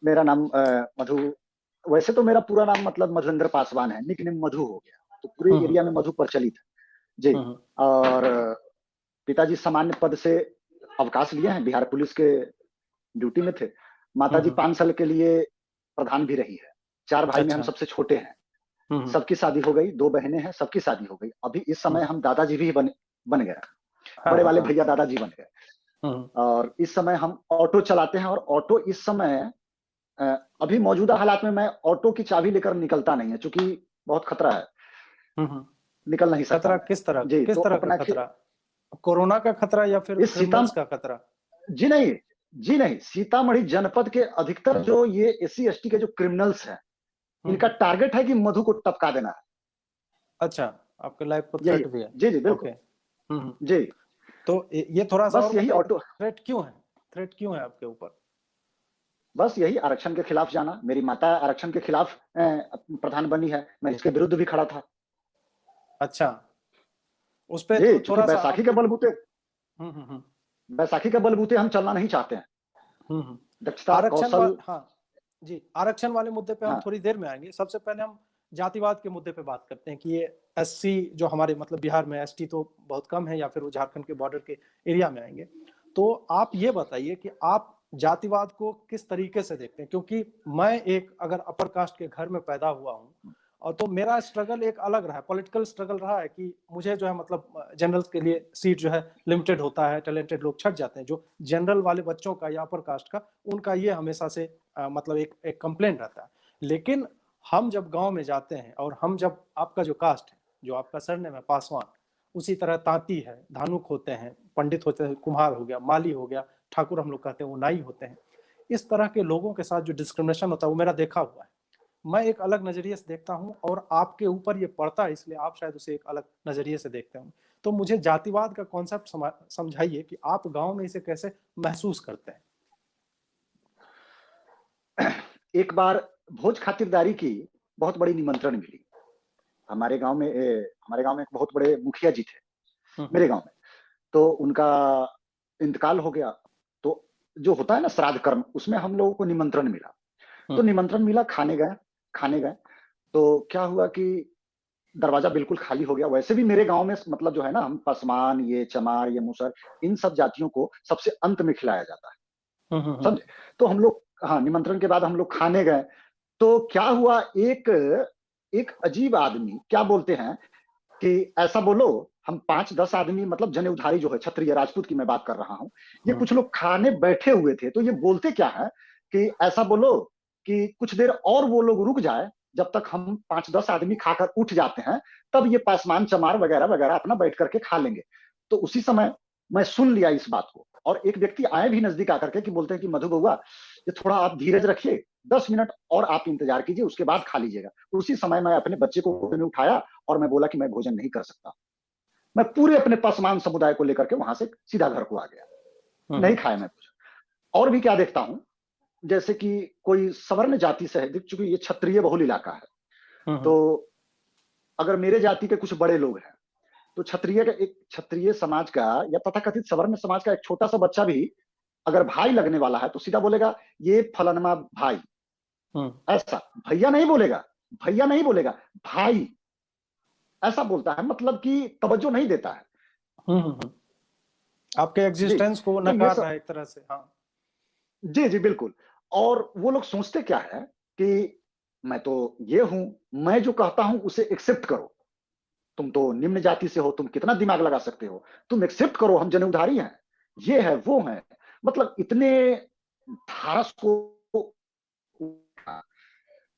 मेरा नाम मधु। वैसे तो मेरा पूरा नाम मतलब मधुरेंद्र पासवान है, निकनेम मधु हो गया, तो पूरे हम्म एरिया में मधु प्रचलित है जी। हम्म और पिताजी सामान्य पद से अवकाश लिए हैं, बिहार पुलिस के ड्यूटी में थे। माताजी हम्म 5 साल के लिए प्रधान भी रही है। 4 भाई में हम अच्छा। सबसे छोटे हैं। हम्म सबकी शादी हो गई, 2 बहनें हैं, सबकी शादी हो गई। अभी इस समय हम्म हम दादाजी भी बन बन गए। हाँ बड़े हाँ वाले हाँ। भैया दादाजी बन गए। हम्म और इस समय हम ऑटो चलाते हैं, और ऑटो इस समय अ, अभी मौजूदा हालात में मैं ऑटो की चाबी लेकर निकलता नहीं है, क्योंकि बहुत खतरा है, हम्म। निकल नहीं सकता खतरा मैं। किस जी, तो तरह का अपना खतरा? कोरोना का खतरा या फिर इस सीता क्रिमिनल्स का खतरा? जी नहीं, जी नहीं, सीतामढ़ी जनपद के अधिकतर जो ये एससी एसटी के जो क्रिमिनल्स हैं, इनका हम्म। टारगेट है कि मधु को टपका देना है। अच्छा, आपके लाइफ को यही थ्रेट है। भी है? जी जी ओके। बिल्कुल। हम्म। जी, तो ये थोड़ा सा बस और यही बताइए, ऑटो, थ्रेट क्यों है? थ्रेट क्यों है आपके ऊपर? बस यही आरक्षण के खिलाफ जाना। मेरी माता आरक्षण के खिलाफ प्रधान बनी है, मैं इसके विरुद्ध भी खड़ा था। अच्छा, उस पे जी, चूंकि थोड़ा सा बैसाखी के आपको। बलबूते, हम्म। बैसाखी के बलबूते हम चलना नहीं चाहते हैं। हम्म। दक्षता, कौशल। हाँ जी, आरक्षण वाले मुद्दे पे हम हाँ, थोड़ी देर में आएंगे। सबसे पहले हम जातिवाद के मुद्दे पे बात करते हैं कि ये एससी जो हमारे मतलब बिहार में, एसटी तो बहुत कम है, या फिर वो झारखंड के बॉर्डर के एरिया में आएंगे। तो आप ये बताइए कि आप जातिवाद को किस तरीके से देखते हैं, क्योंकि मैं एक अगर अपर कास्ट के घर में पैदा हुआ हूँ, और तो मेरा स्ट्रगल एक अलग रहा है, पॉलिटिकल स्ट्रगल रहा है कि मुझे जो है मतलब जनरल्स के लिए सीट जो है लिमिटेड होता है, टैलेंटेड लोग छट जाते हैं। जो जनरल वाले बच्चों का या अपर कास्ट का, उनका ये हमेशा से मतलब एक कंप्लेंट रहता है। लेकिन हम जब गांव में जाते हैं, और हम जब आपका जो कास्ट है, जो आपका सरनेम है पासवान, उसी तरह तांती है, धानुक होते हैं, पंडित होते हैं, कुम्हार हो गया, माली हो गया, ठाकुर हम लोग कहते हैं, वो नाई होते हैं। इस तरह के लोगों के साथ जो डिस्क्रिमिनेशन होता है, वो मेरा देखा हुआ है। मैं एक अलग नजरिए से देखता हूं, और आपके ऊपर ये पड़ता है, इसलिए आप शायद उसे एक अलग नजरिए से देखते हों। तो मुझे जातिवाद का कॉन्सेप्ट समझाइए कि आप गांव में इसे कैसे महसूस करते हैं। एक बार भोज खातिरदारी की बहुत बड़ी निमंत्रण मिली। हमारे गांव में हमारे गांव में एक बहुत बड़े मुखिया जी थे, हम्म मेरे गांव में। तो उनका इंतकाल हो गया। तो जो होता है ना श्राद्ध कर्म, उसमें हम लोगों को निमंत्रण मिला। तो हम्म निमंत्रण मिला, खाने गए। तो क्या हुआ कि दरवाजा बिल्कुल खाली हो गया। वैसे भी मेरे गांव में मतलब जो है ना, हम पसमान, ये चमार, ये मुसर, इन सब जातियों को सबसे अंत में खिलाया जाता है, हम्म। समझे। तो हम लोग, हाँ, निमंत्रण के बाद हम लोग खाने गए। तो क्या हुआ, एक एक अजीब आदमी क्या बोलते हैं कि ऐसा बोलो, हम 5-10 आदमी, मतलब जने उधारी जो है, क्षत्रिय राजपूत की मैं बात कर रहा हूँ। ये हम्म कुछ लोग खाने बैठे हुए थे, तो ये बोलते क्या है कि ऐसा बोलो कि कुछ देर और वो लोग रुक जाए, जब तक हम 5-10 आदमी खाकर उठ जाते हैं, तब ये पासमान चमार वगैरह वगैरह अपना बैठ करके खा लेंगे। तो उसी समय मैं सुन लिया इस बात को, और एक व्यक्ति आए भी नजदीक आकर के कि बोलते हैं कि मधु बउआ, ये थोड़ा आप धीरज रखिए, 10 मिनट और आप इंतजार कीजिए, उसके बाद खा लीजिएगा। तो उसी समय मैं अपने बच्चे को गोद में उठाया, और मैं बोला कि मैं भोजन नहीं कर सकता। मैं पूरे अपने पासवान समुदाय को लेकर के वहां से सीधा घर को आ गया। नहीं हम्म खाया मैं भोजन। और भी क्या देखता हूं, जैसे कि कोई सवर्ण जाति से है, चूंकि ये क्षत्रिय बहुल इलाका है, हम्म तो अगर मेरे जाति के कुछ बड़े लोग हैं, तो क्षत्रिय समाज का या तथाकथित सवर्ण समाज का एक छोटा सा बच्चा भी अगर भाई लगने वाला है, तो सीधा बोलेगा ये फलानमा भाई। हम्म ऐसा भैया नहीं बोलेगा, भैया नहीं बोलेगा, भाई ऐसा बोलता है, मतलब कि तवज्जो नहीं देता है। हम्म। आपके जी, एग्जिस्टेंस को तो ये नकार सब, रहा है एक तरह से, हाँ। जी जी बिल्कुल। और वो लोग सोचते क्या है कि मैं तो ये हूं, मैं जो कहता हूं उसे एक्सेप्ट करो। तुम तो निम्न जाति से हो, तुम कितना दिमाग लगा सकते हो, तुम एक्सेप्ट करो, हम जनेऊधारी हैं, ये है वो है। मतलब इतने धारस को,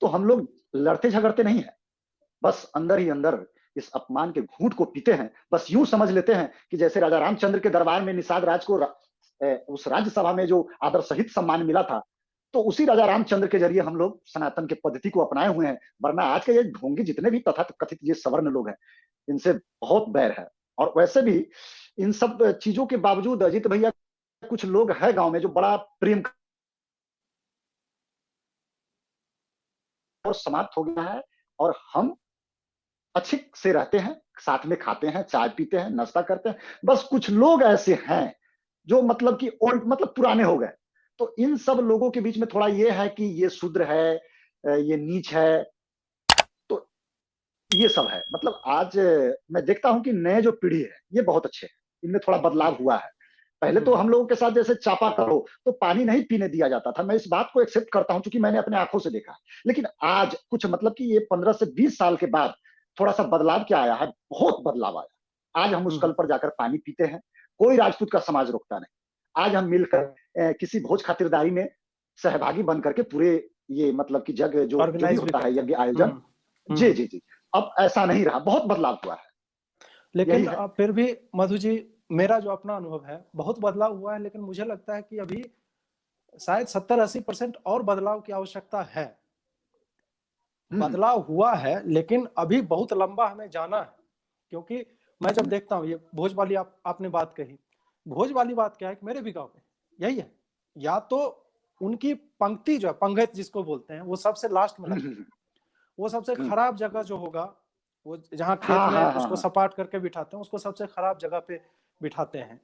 तो हम लोग लड़ते झगड़ते नहीं है, बस अंदर ही अंदर इस अपमान के घूंट को पीते हैं। बस यूं समझ लेते हैं कि जैसे राजा रामचंद्र के दरबार में निषाद राज को उस राज्यसभा में जो आदर सहित सम्मान मिला था, तो उसी राजा रामचंद्र के जरिए हम लोग सनातन के पद्धति को अपनाए हुए हैं। वरना आज के ये ढोंगी जितने भी तथा कथित ये सवर्ण लोग हैं, इनसे बहुत बैर है। और वैसे भी इन सब चीजों के बावजूद अजीत भैया, कुछ लोग हैं गांव में जो बड़ा प्रेम और समाप्त हो गया है। और हम अच्छे से रहते हैं, साथ में खाते हैं, चाय पीते हैं, नाश्ता करते हैं। बस कुछ लोग ऐसे हैं जो मतलब कि ओल्ड, मतलब पुराने हो गए, तो इन सब लोगों के बीच में थोड़ा ये है कि ये शूद्र है, ये नीच है, तो ये सब है। मतलब आज मैं देखता हूं कि नए जो पीढ़ी है ये बहुत अच्छे हैं, इनमें थोड़ा बदलाव हुआ है। पहले तो हम लोगों के साथ जैसे चापा करो तो पानी नहीं पीने दिया जाता था, मैं इस बात को एक्सेप्ट करता हूं क्योंकि मैंने अपने आंखों से देखा है। लेकिन आज कुछ मतलब कि ये 15 से 20 साल के बाद थोड़ा सा बदलाव क्या आया है, बहुत बदलाव आया। आज हम उस कल पर जाकर पानी पीते हैं, कोई राजपूत का समाज रोकता नहीं। आज हम मिलकर किसी भोज खातिरदारी में सहभागी बन करके पूरे ये मतलब कि जग जो भी ऑर्गेनाइज भी होता है करते हैं। यज्ञ आयोजन, जी जी जी, अब ऐसा नहीं रहा, बहुत बदलाव हुआ है। यही लेकिन है। फिर भी मधु जी, मेरा जो अपना अनुभव है, बहुत बदलाव हुआ है, लेकिन मुझे लगता है कि अभी शायद 70-80% और बदलाव की आवश्यकता है। बदलाव हुआ है लेकिन अभी बहुत लंबा हमें जाना है, क्योंकि मैं जब देखता हूँ ये भोज वाली आपने बात कही, भोज वाली बात क्या है कि मेरे भी गांव में यही है, या तो उनकी पंक्ति जो है, पंगत जिसको बोलते हैं, वो सबसे लास्ट में लगती है। वो सबसे खराब जगह जो होगा, वो जहाँ खेत हाँ में हाँ हाँ उसको हाँ। सपाट करके बिठाते हैं, उसको सबसे खराब जगह पे बिठाते हैं।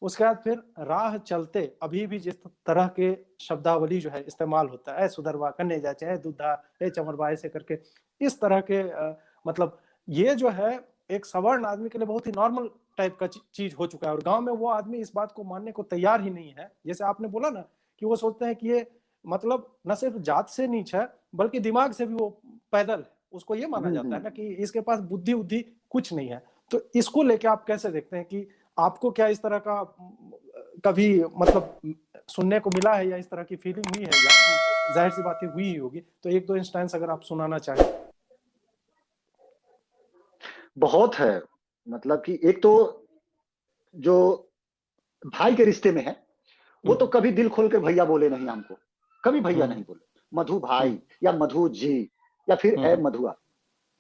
उसके बाद फिर राह चलते अभी भी जिस तरह के शब्दावली जो है इस्तेमाल होता है, सुधरवा कन्ने जा चाहे दूधा ए चमरवा ऐसे करके, इस तरह के मतलब ये जो है एक सवर्ण आदमी के लिए बहुत ही नॉर्मल टाइप का चीज हो चुका है। और गांव में वो आदमी इस बात को मानने को तैयार ही नहीं है। जैसे आपने बोला ना कि वो सोचते हैं कि ये मतलब न सिर्फ जात से नीच है, बल्कि दिमाग से भी वो पैदल है। उसको ये माना जाता है ना कि इसके पास बुद्धि उद्धि कुछ नहीं है। तो इसको लेके आप कैसे देखते हैं कि आपको क्या इस तरह का कभी मतलब सुनने को मिला है, या इस तरह की फीलिंग हुई है, या जाहिर सी बात हुई ही होगी, तो एक दो इंस्टेंस अगर आप सुनाना चाहें। बहुत है। मतलब कि एक तो जो भाई के रिश्ते में है, वो तो कभी दिल खोल के भैया बोले नहीं हमको, कभी भैया नहीं बोले, मधु भाई या मधु जी या फिर ए मधुआ,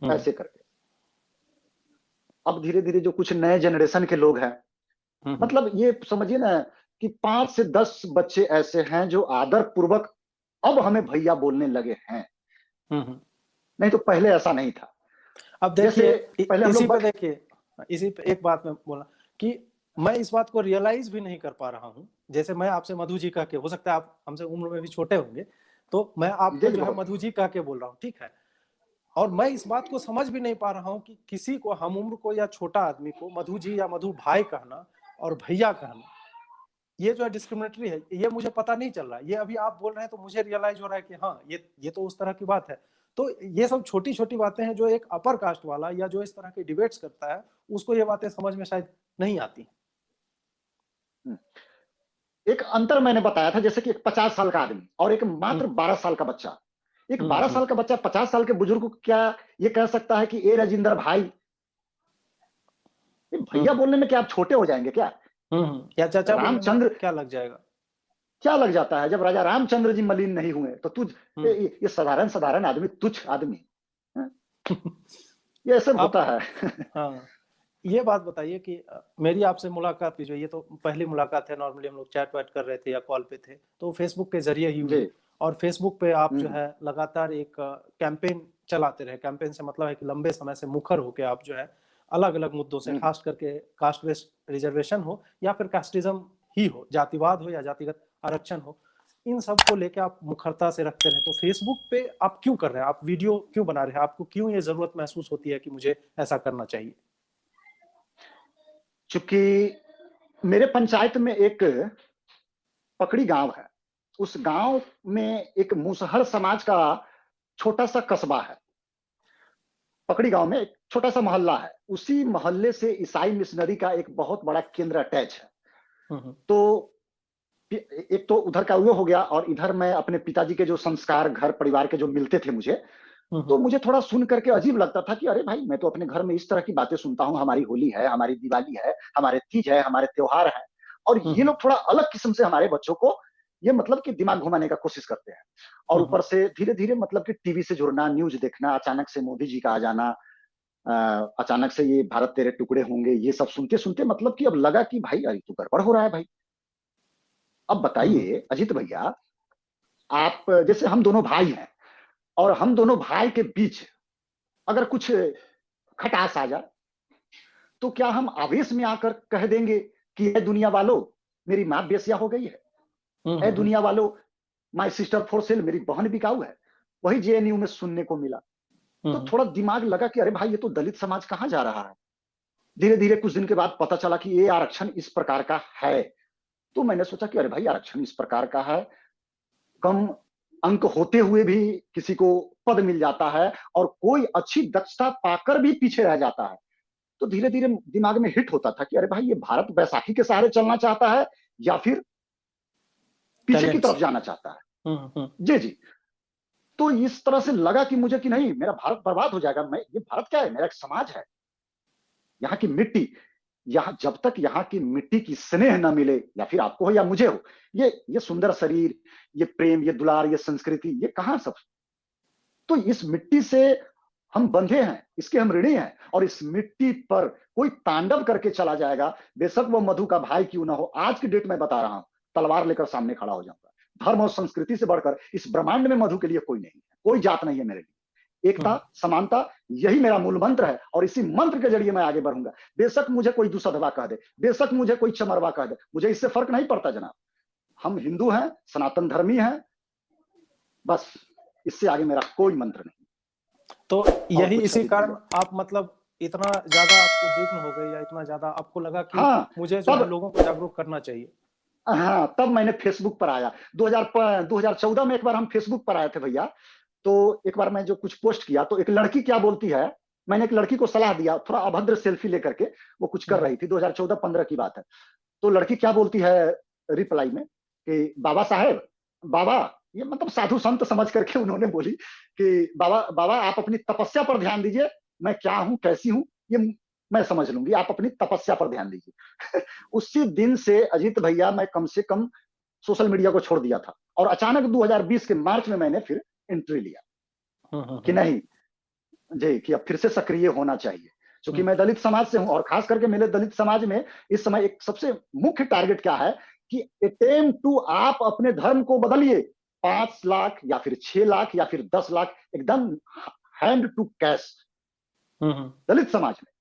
ऐसे करके। अब धीरे धीरे जो कुछ नए जनरेशन के लोग हैं, मतलब ये समझिए ना कि 5 से 10 बच्चे ऐसे हैं जो आदर पूर्वक अब हमें भैया बोलने लगे हैं, नहीं तो पहले ऐसा नहीं था। अब जैसे देखिए, पहले हम इसी लोग पे देखिए, इसी पे एक बात मैं बोला कि मैं इस बात को रियलाइज भी नहीं कर पा रहा हूँ। जैसे मैं आपसे मधु जी कह के, हो सकता है आप हमसे उम्र में भी छोटे होंगे, तो मैं आपको जी जो है बहुत। मधु जी कह के बोल रहा हूँ, ठीक है। और मैं इस बात को समझ भी नहीं पा रहा हूँ कि किसी को, हम उम्र को या छोटा आदमी को मधु जी या मधु भाई कहना और भैया कहना, ये जो है डिस्क्रिमिनेटरी है। ये मुझे पता नहीं चल रहा है, ये अभी आप बोल रहे हैं तो मुझे रियलाइज हो रहा है कि हाँ, ये तो उस तरह की बात है। तो ये सब छोटी छोटी बातें हैं जो एक अपर कास्ट वाला या जो इस तरह के डिबेट्स करता है, उसको ये बातें समझ में शायद नहीं आती। एक अंतर मैंने बताया था, जैसे कि एक 50 साल का आदमी और एक मात्र 12 साल का बच्चा। एक 12 साल का बच्चा 50 साल के बुजुर्ग को क्या ये कह सकता है कि ए राजिंदर भाई? भैया बोलने में क्या आप छोटे हो जाएंगे क्या? या चाचा बोलने में रामचंद्र क्या लग जाएगा? क्या लग जाता है? जब राजा रामचंद्र जी मलिन नहीं हुए तो तुझ ये साधारण साधारण आदमी, तुच्छ आदमी, ये सब आप होता है। हाँ, ये बात बताइए कि मेरी आपसे मुलाकात भी जो, ये तो पहली मुलाकात है, नॉर्मली हम लोग चैट वैट कर रहे थे या कॉल पे थे, तो फेसबुक के जरिए ही हुई। जी। और फेसबुक पे आप जो है लगातार एक कैंपेन चलाते रहे। कैंपेन से मतलब है कि लंबे समय से मुखर होकर आप जो है अलग अलग मुद्दों से, खास करके कास्ट रिजर्वेशन हो या फिर कास्टिज्म ही हो, जातिवाद हो या जातिगत आरक्षण हो, इन सब को लेकर आप मुखरता से रखते रहे। तो फेसबुक पे आप क्यों कर रहे हैं? आप वीडियो क्यों बना रहे हैं? आपको क्यों ये जरूरत महसूस होती है कि मुझे ऐसा करना चाहिए? चूंकि मेरे पंचायत में एक पकड़ी गांव है, उस गांव में एक मुसहर समाज का छोटा सा कस्बा है। पकड़ी गांव में एक छोटा सा मोहल्ला है, उसी मोहल्ले से ईसाई मिशनरी का एक बहुत बड़ा केंद्र अटैच है। तो एक तो उधर का वो हो गया, और इधर मैं अपने पिताजी के जो संस्कार घर परिवार के जो मिलते थे मुझे, तो मुझे थोड़ा सुन करके अजीब लगता था कि अरे भाई, मैं तो अपने घर में इस तरह की बातें सुनता हूँ, हमारी होली है, हमारी दिवाली है, हमारे तीज है, हमारे त्योहार है, और ये लोग थोड़ा अलग किस्म से हमारे बच्चों को ये मतलब कि दिमाग घुमाने का कोशिश करते हैं। और ऊपर से धीरे धीरे मतलब कि टीवी से जुड़ना, न्यूज देखना, अचानक से मोदी जी का आ जाना, अचानक से ये भारत तेरे टुकड़े होंगे, ये सब सुनते सुनते मतलब कि अब लगा कि भाई अरे तो गड़बड़ हो रहा है भाई। अब बताइए अजीत भैया, आप जैसे हम दोनों भाई हैं, और हम दोनों भाई के बीच अगर कुछ खटास आ जाए, तो क्या हम आवेश में आकर कह देंगे कि ये दुनिया वालों, मेरी मां बेसिया हो गई है? ए दुनिया वालों, माई सिस्टर फॉर सेल, मेरी बहन बिकाऊ है, वही जेएनयू में सुनने को मिला। तो थोड़ा दिमाग लगा कि अरे भाई ये तो दलित समाज कहाँ जा रहा है। धीरे धीरे कुछ दिन के बाद पता चला कि ये आरक्षण इस प्रकार का है। तो मैंने सोचा कि अरे भाई आरक्षण इस प्रकार का है, कम अंक होते हुए भी किसी को पद मिल जाता है और कोई अच्छी दक्षता पाकर भी पीछे रह जाता है। तो धीरे धीरे दिमाग में हिट होता था कि अरे भाई ये भारत बैसाखी के सहारे चलना चाहता है या फिर पीछे की तरफ जाना चाहता है। जी जी। तो इस तरह से लगा कि मुझे कि नहीं, मेरा भारत बर्बाद हो जाएगा। मैं, ये भारत क्या है, मेरा एक समाज है, यहाँ की मिट्टी, यहाँ जब तक यहाँ की मिट्टी की स्नेह न मिले, या फिर आपको हो या मुझे हो, ये सुंदर शरीर, ये प्रेम, ये दुलार, ये संस्कृति, ये कहाँ सब। तो इस मिट्टी से हम बंधे हैं, इसके हम ऋणी हैं, और इस मिट्टी पर कोई तांडव करके चला जाएगा, बेशक वो मधु का भाई क्यों ना हो। आज की डेट में बता रहा हूं, तलवार लेकर सामने खड़ा हो जाऊंगा। धर्म और संस्कृति से बढ़कर इस ब्रह्मांड में मधु के लिए कोई नहीं है, कोई जात नहीं है मेरे लिए। एकता, समानता, यही मेरा मूल मंत्र है, और इसी मंत्र के जरिए मैं आगे बढ़ूंगा। बेशक मुझे कोई दुसदवा कह दे, बेशक मुझे कोई चमरवा कह दे, मुझे इससे फर्क नहीं पड़ता जनाब। हम हिंदू हैं, सनातन धर्मी हैं, बस इससे आगे मेरा कोई मंत्र नहीं। तो यही इसी कारण आप मतलब इतना ज्यादा आप उद्विग्न हो गए, या इतना ज्यादा आपको लगा कि मुझे जो लोगों को जागरूक करना चाहिए? हाँ, तब मैंने फेसबुक पर आया। 2014 में एक बार हम फेसबुक पर आए थे भैया। तो एक बार मैं जो कुछ पोस्ट किया, तो एक लड़की क्या बोलती है, मैंने एक लड़की को सलाह दिया, थोड़ा अभद्र सेल्फी लेकर के वो कुछ कर रही थी, 2014-15 की बात है। तो लड़की क्या बोलती है रिप्लाई में कि बाबा साहेब, बाबा, ये मतलब साधु संत समझ करके उन्होंने बोली कि बाबा आप अपनी तपस्या पर ध्यान दीजिए, मैं क्या हूं, कैसी हूं, ये मैं समझ लूंगी, आप अपनी तपस्या पर ध्यान दीजिए। उसी दिन से अजीत भैया मैं कम से कम सोशल मीडिया को छोड़ दिया था, और अचानक 2020 के मार्च में मैंने फिर एंट्री लिया कि नहीं जी, कि अब फिर से सक्रिय होना चाहिए। क्योंकि मैं दलित समाज से हूं, और खास करके मेरे दलित समाज में इस समय एक सबसे मुख्य टारगेट क्या है कि अटेम्प्ट टू, आप अपने धर्म को बदलिए। 5 लाख या फिर 6 लाख या फिर 10 लाख एकदम हैंड टू कैश दलित समाज में,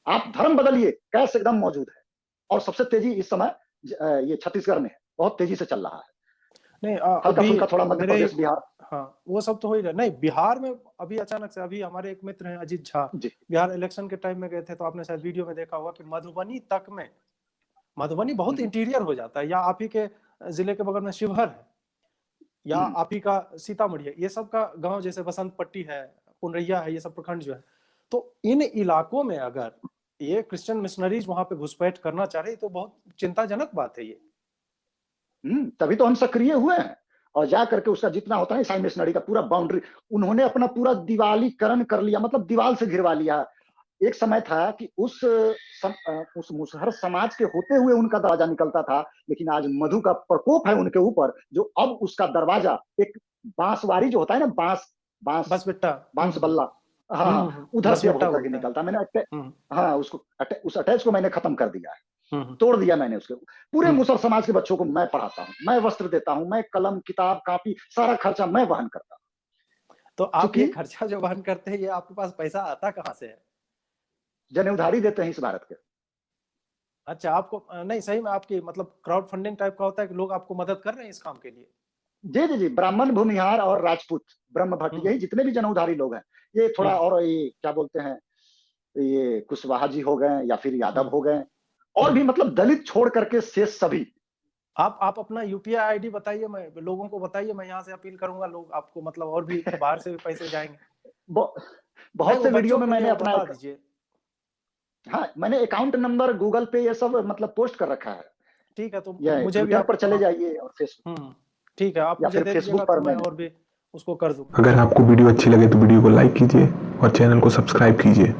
आप धर्म बदलिए, कैश एकदम मौजूद है। और सबसे तेजी इस समय ये छत्तीसगढ़ में है, बहुत तेजी से चल रहा है। नहीं हल्का थोड़ा मध्य प्रदेश, बिहार, हाँ वो सब तो हो ही रहा। नहीं, बिहार में अभी अचानक से, अभी हमारे एक मित्र हैं अजीत झा, बिहार इलेक्शन के टाइम में गए थे, तो आपने शायद वीडियो में देखा होगा कि मधुबनी तक में, मधुबनी बहुत इंटीरियर हो जाता है, या आप ही के जिले के बगल में शिवहर है, या आप ही का सीतामढ़ी है, ये सब का गांव, जैसे बसंत पट्टी है, पुनरैया है, ये सब प्रखंड जो है, तो इन इलाकों में अगर ये क्रिश्चियन मिशनरीज वहां पे घुसपैठ करना चाह रहे, तो बहुत चिंताजनक बात है ये। तभी तो हम सक्रिय हुए हैं, और जा करके उसका जितना होता है ईसाई मिशनरी का पूरा बाउंड्री, उन्होंने अपना पूरा दिवालीकरण कर लिया, मतलब दीवार से घिरवा लिया। एक समय था कि उस मुसहर समाज के होते हुए उनका दरवाजा निकलता था, लेकिन आज मधु का प्रकोप है उनके ऊपर, जो अब उसका दरवाजा एक बांसवारी जो होता है ना, बांस बल्ला, हाँ, उधर से होकर के निकलता। मैंने हाँ उसको उस अटैच को मैंने खत्म कर दिया है, तोड़ दिया मैंने उसके। पूरे मुसहर समाज के बच्चों को मैं पढ़ाता हूँ, मैं वस्त्र देता हूँ, मैं कलम, किताब, कॉपी, सारा खर्चा मैं वहन करता हूँ। तो आप ये खर्चा जो वहन करते हैं, ये आपके पास पैसा आता कहाँ से है? जन उधारी देते हैं इस भारत के। अच्छा, आपको नहीं, सही में आपकी मतलब क्राउड फंडिंग टाइप का होता है कि लोग आपको मदद कर रहे हैं इस काम के लिए? जी जी जी, ब्राह्मण, भूमिहार और राजपूत, ब्रह्म भट्ट, यही जितने भी जन उधारी लोग हैं, ये थोड़ा, और ये क्या बोलते हैं, ये कुशवाहा जी हो गए, या फिर यादव हो गए, और भी मतलब दलित छोड़ करके शेष सभी। आप अपना यूपीआई आईडी बताइए, मैं लोगों को बताइए, मैं यहाँ से अपील करूंगा, लोग आपको मतलब और भी बाहर से भी पैसे जाएंगे। बहुत से वीडियो में मैंने अपना बता दीजिए। हाँ, मैंने अकाउंट नंबर, गूगल पे, ये सब मतलब पोस्ट कर रखा है। ठीक है, तो मुझे भी आप पर चले जाइए, और फेसबुक, ठीक है, आप मुझे दे दीजिएगा तो मैं और भी उसको कर दूं। अगर आपको वीडियो अच्छी लगे तो वीडियो को लाइक कीजिए और चैनल को सब्सक्राइब कीजिए।